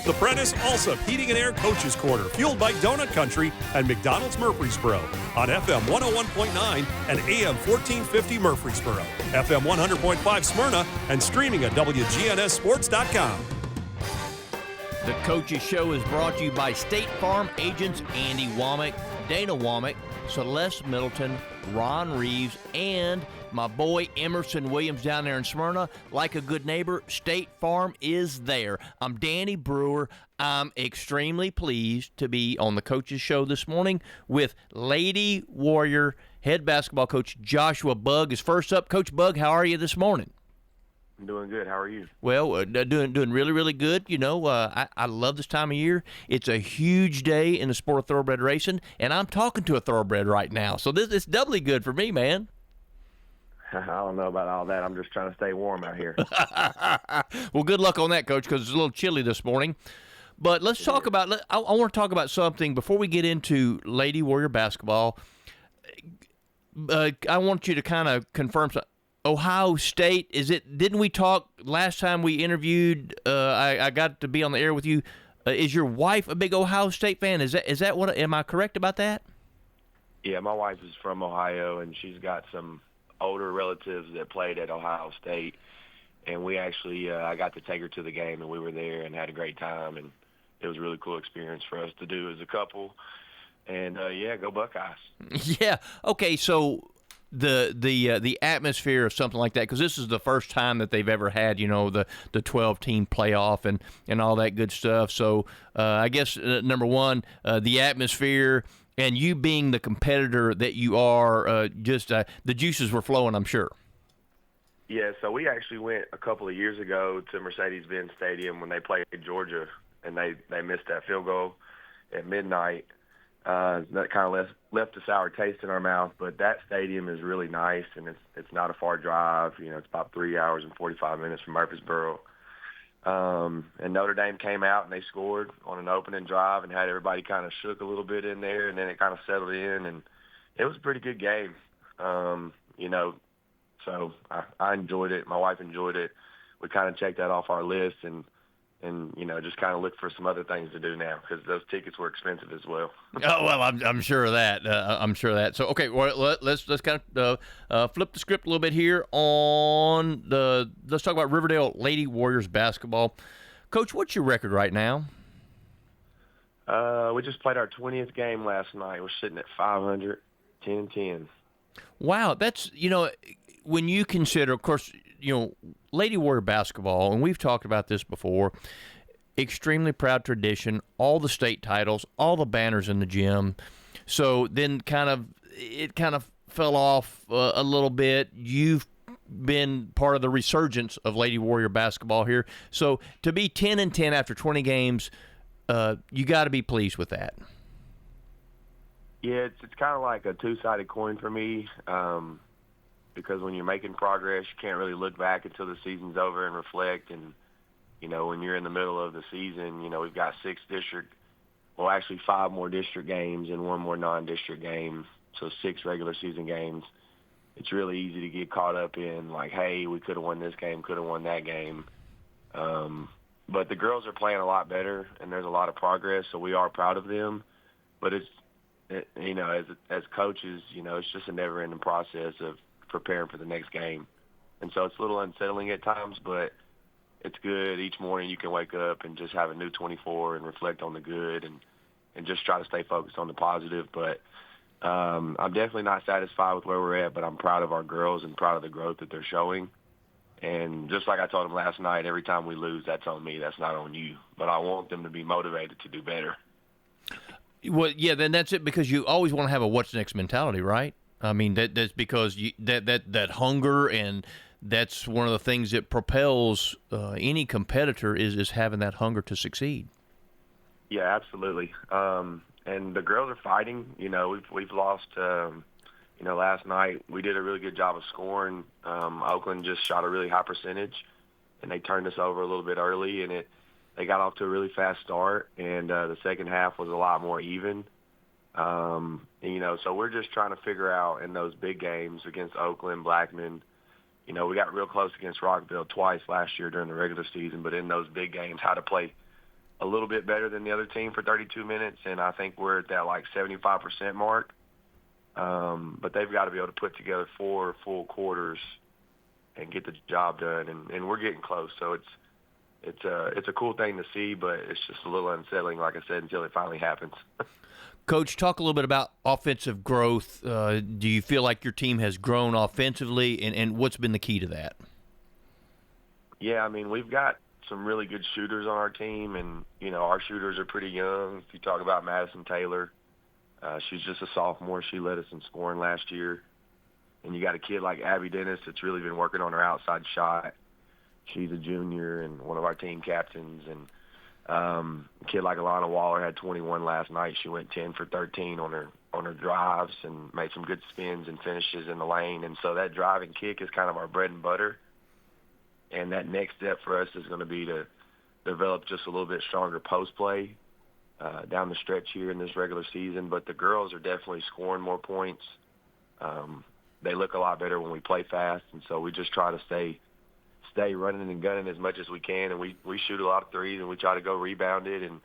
The Prentice Allsup Heating and Air Coaches Corner, fueled by Donut Country and McDonald's Murfreesboro on FM 101.9 and AM 1450 Murfreesboro, FM 100.5 Smyrna, and streaming at WGNSSports.com. The Coaches Show is brought to you by State Farm agents Andy Womack, Dana Womack, Celeste Middleton, Ron Reeves, and my boy Emerson Williams down there in Smyrna. Like a good neighbor, State Farm is there. I'm Danny Brewer. I'm extremely pleased to be on the Coaches Show this morning with Lady Warrior head basketball coach Joshua Bugg is first up. Coach Bugg, how are you this morning? I'm doing good. How are you? Well, doing really, really good. You know, I love this time of year. It's a huge day in the sport of thoroughbred racing, and I'm talking to a thoroughbred right now. So this is doubly good for me, man. I don't know about all that. I'm just trying to stay warm out here. Well, good luck on that, Coach, because it's a little chilly this morning. But let's talk about – I want to talk about something before we get into Lady Warrior basketball. I want you to kind of confirm something. Ohio State, is it? Didn't we talk last time we interviewed? I got to be on the air with you. Is your wife a big Ohio State fan? Is that what? Am I correct about that? Yeah, my wife is from Ohio, and she's got some older relatives that played at Ohio State, and we actually I got to take her to the game, and we were there and had a great time, and it was a really cool experience for us to do as a couple. And yeah, go Buckeyes! Yeah. Okay. So. The atmosphere of something like that, because this is the first time that they've ever had, you know, the 12-team playoff and all that good stuff. So I guess number one, the atmosphere, and you being the competitor that you are, the juices were flowing, I'm sure. Yeah, so we actually went a couple of years ago to Mercedes-Benz Stadium when they played Georgia, and they missed that field goal at midnight. That kind of left a sour taste in our mouth, but that stadium is really nice, and it's not a far drive. You know, it's about 3 hours and 45 minutes from Murfreesboro. And Notre Dame came out, and they scored on an opening drive and had everybody kind of shook a little bit in there, and then it kind of settled in, and it was a pretty good game. You know, so I enjoyed it. My wife enjoyed it. We kind of checked that off our list, and you know, just kind of look for some other things to do now because those tickets were expensive as well. Oh well, I'm sure of that. I'm sure of that. So okay, well, let's kind of flip the script a little bit here on let's talk about Riverdale Lady Warriors basketball. Coach, what's your record right now? We just played our 20th game last night. We're sitting at 500, 10-10. Wow, that's, you know, when you consider, of course, you know, Lady Warrior basketball, and we've talked about this before, extremely proud tradition, all the state titles, all the banners in the gym. So then it kind of fell off a little bit. You've been part of the resurgence of Lady Warrior basketball here. So to be 10-10 after 20 games, you got to be pleased with that. Yeah, it's kind of like a two-sided coin for me. Because when you're making progress, you can't really look back until the season's over and reflect. And, you know, when you're in the middle of the season, you know, we've got 5 more district games and 1 more non-district game, so 6 regular season games. It's really easy to get caught up in, like, hey, we could have won this game, could have won that game. But the girls are playing a lot better, and there's a lot of progress, so we are proud of them. But you know, as coaches, you know, it's just a never-ending process of preparing for the next game. And so it's a little unsettling at times, but it's good. Each morning you can wake up and just have a new 24 and reflect on the good and just try to stay focused on the positive. But I'm definitely not satisfied with where we're at, but I'm proud of our girls and proud of the growth that they're showing. And just like I told them last night, every time we lose, that's on me. That's not on you. But I want them to be motivated to do better. Well, yeah, then that's it, because you always want to have a what's next mentality, right? I mean, that's because that hunger, and that's one of the things that propels any competitor is having that hunger to succeed. Yeah, absolutely. And the girls are fighting. You know, we've lost. You know, last night we did a really good job of scoring. Oakland just shot a really high percentage, and they turned us over a little bit early, and they got off to a really fast start, and the second half was a lot more even. You know, so we're just trying to figure out in those big games against Oakland, Blackman. You know, we got real close against Rockville twice last year during the regular season, but in those big games, how to play a little bit better than the other team for 32 minutes, and I think we're at that like 75% mark. But they've got to be able to put together 4 full quarters and get the job done, and we're getting close. So it's a cool thing to see, but it's just a little unsettling, like I said, until it finally happens. Coach, talk a little bit about offensive growth. Do you feel like your team has grown offensively, and what's been the key to that? Yeah, I mean, we've got some really good shooters on our team, and, you know, our shooters are pretty young. If you talk about Madison Taylor, she's just a sophomore. She led us in scoring last year. And you got a kid like Abby Dennis that's really been working on her outside shot. She's a junior and one of our team captains. And a kid like Alana Waller had 21 last night. She went 10 for 13 on her drives and made some good spins and finishes in the lane. And so that drive and kick is kind of our bread and butter. And that next step for us is going to be to develop just a little bit stronger post play down the stretch here in this regular season. But the girls are definitely scoring more points. They look a lot better when we play fast, and so we just try to stay running and gunning as much as we can, and we shoot a lot of threes, and we try to go rebound it, and,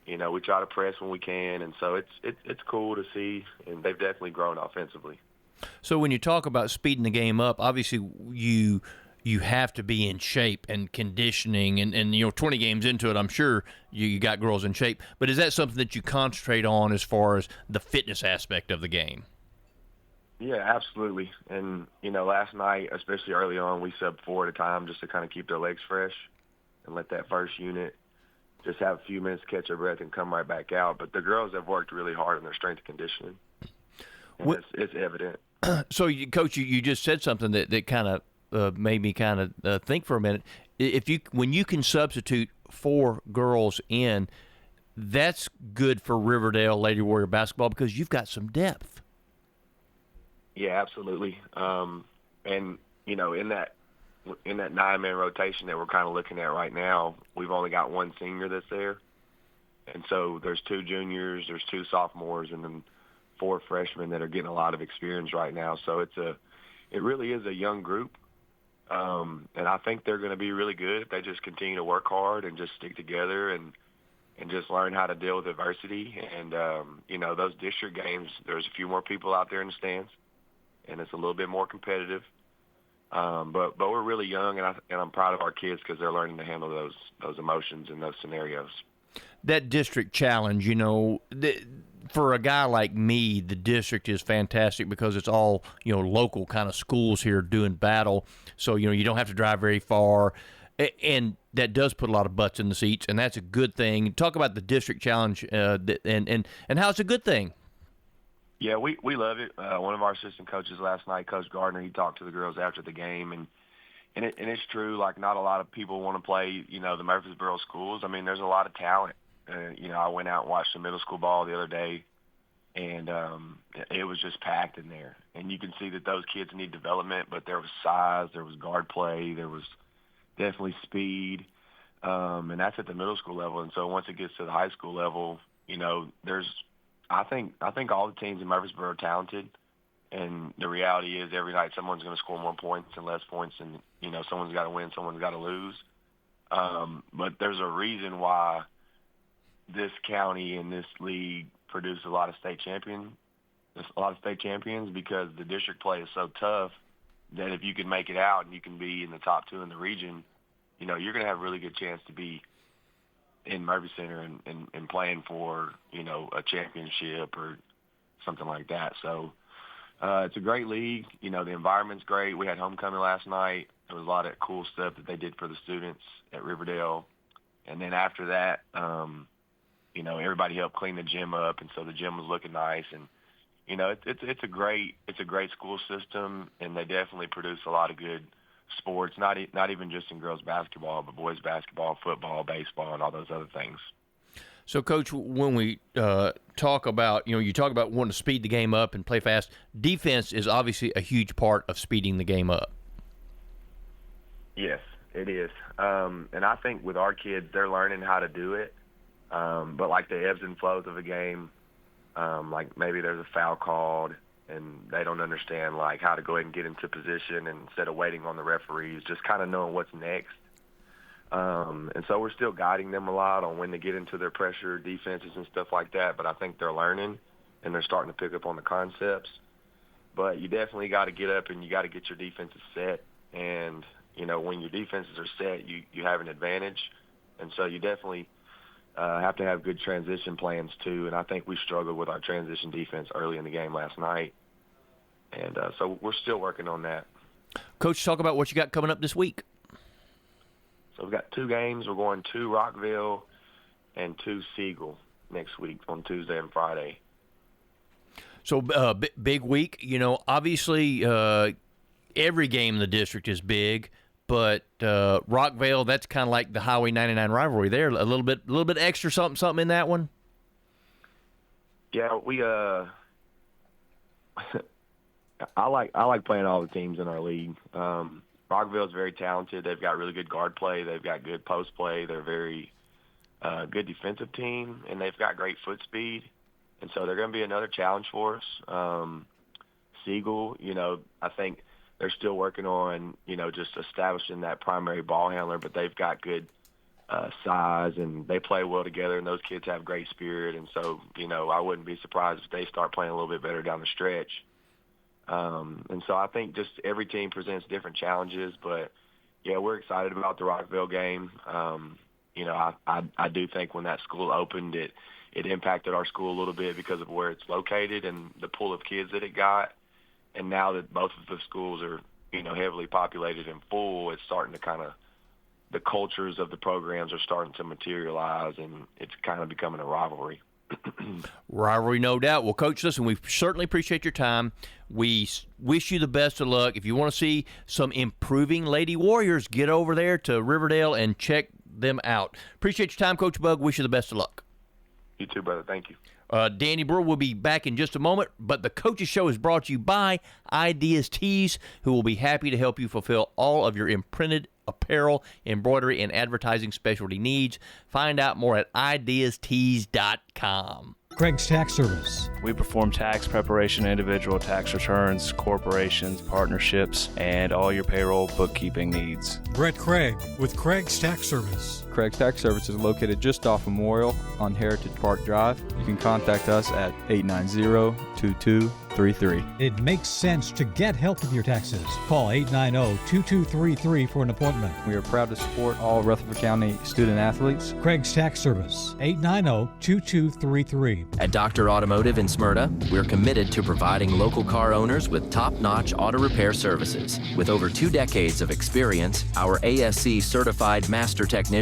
you know, we try to press when we can, and so it's cool to see, and they've definitely grown offensively. So when you talk about speeding the game up, obviously you have to be in shape and conditioning, and you know, 20 games into it, I'm sure you got girls in shape, but is that something that you concentrate on as far as the fitness aspect of the game? Yeah, absolutely. And, you know, last night, especially early on, we subbed 4 at a time just to kind of keep their legs fresh and let that first unit just have a few minutes to catch their breath and come right back out. But the girls have worked really hard on their strength and conditioning. And it's evident. So, Coach, you just said something that kind of made me kind of think for a minute. When you can substitute 4 girls in, that's good for Riverdale Lady Warrior basketball because you've got some depth. Yeah, absolutely. And, you know, in that 9-man rotation that we're kind of looking at right now, we've only got 1 senior that's there. And so there's 2 juniors, there's 2 sophomores, and then 4 freshmen that are getting a lot of experience right now. So it really is a young group. And I think they're going to be really good if they just continue to work hard and just stick together and just learn how to deal with adversity. And, you know, those district games, there's a few more people out there in the stands, and it's a little bit more competitive. But we're really young, and I'm proud of our kids because they're learning to handle those emotions in those scenarios. That district challenge, you know, for a guy like me, the district is fantastic because it's all, you know, local kind of schools here doing battle. So, you know, you don't have to drive very far. And that does put a lot of butts in the seats, and that's a good thing. Talk about the district challenge and how it's a good thing. Yeah, we love it. One of our assistant coaches last night, Coach Gardner, he talked to the girls after the game, and it's true. Like, not a lot of people want to play, you know, the Murfreesboro schools. I mean, there's a lot of talent. You know, I went out and watched the middle school ball the other day, and it was just packed in there. And you can see that those kids need development, but there was size, there was guard play, there was definitely speed, and that's at the middle school level. And so once it gets to the high school level, you know, I think all the teams in Murfreesboro are talented, and the reality is every night someone's going to score more points and less points, and, you know, someone's got to win, someone's got to lose. But there's a reason why this county and this league produce a lot of state champions, because the district play is so tough that if you can make it out and you can be in the top 2 in the region, you know, you're going to have a really good chance to be in Murphy Center and playing for, you know, a championship or something like that. So it's a great league. You know, the environment's great. We had homecoming last night. There was a lot of cool stuff that they did for the students at Riverdale. And then after that, you know, everybody helped clean the gym up, and so the gym was looking nice. And, you know, it's a great school system, and they definitely produce a lot of good sports, not even just in girls basketball, but boys basketball, football, baseball, and all those other things. So, Coach, when we talk about, you know, you talk about wanting to speed the game up and play fast, defense is obviously a huge part of speeding the game up. Yes, it is. And I think with our kids, they're learning how to do it. But like the ebbs and flows of a game, like maybe there's a foul called and they don't understand like how to go ahead and get into position, and instead of waiting on the referees, just kind of knowing what's next. And so we're still guiding them a lot on when to get into their pressure defenses and stuff like that. But I think they're learning, and they're starting to pick up on the concepts. But you definitely got to get up and you got to get your defenses set. And, when your defenses are set, you have an advantage. And so you definitely have to have good transition plans too. And I think we struggled with our transition defense early in the game last night. And so we're still working on that. Coach, talk about what you got coming up this week. So we've got 2 games. We're going to Rockville and to Siegel next week on Tuesday and Friday. So big week. Obviously every game in the district is big, but Rockville, that's kind of like the Highway 99 rivalry there. A little bit extra something in that one. Yeah, we I like playing all the teams in our league. Rockville is very talented. They've got really good guard play. They've got good post play. They're a very good defensive team, and they've got great foot speed. And so they're going to be another challenge for us. Siegel, I think they're still working on, just establishing that primary ball handler, but they've got good size, and they play well together, and those kids have great spirit. And so, I wouldn't be surprised if they start playing a little bit better down the stretch. And so I think just every team presents different challenges, but, yeah, we're excited about the Rockville game. I do think when that school opened, it impacted our school a little bit because of where it's located and the pool of kids that it got. And now that both of the schools are, heavily populated and full, it's starting to the cultures of the programs are starting to materialize, and it's kind of becoming a rivalry. Rivalry, no doubt. Well, Coach, listen, we certainly appreciate your time. We wish you the best of luck. If you want to see some improving Lady Warriors, get over there to Riverdale and check them out. Appreciate your time, Coach Bugg. Wish you the best of luck. You too, brother. Thank you. Danny Brewer will be back in just a moment, but the Coaches Show is brought to you by Ideas Tees, who will be happy to help you fulfill all of your imprinted apparel, embroidery, and advertising specialty needs. Find out more at ideastees.com. Craig's Tax Service. We perform tax preparation, individual tax returns, corporations, partnerships, and all your payroll bookkeeping needs. Brett Craig with Craig's Tax Service. Craig's Tax Service is located just off Memorial on Heritage Park Drive. You can contact us at 890-2233. It makes sense to get help with your taxes. Call 890-2233 for an appointment. We are proud to support all Rutherford County student athletes. Craig's Tax Service, 890-2233. At Dr. Automotive in Smyrna, we're committed to providing local car owners with top-notch auto repair services. With over 2 decades of experience, our ASC certified master technicians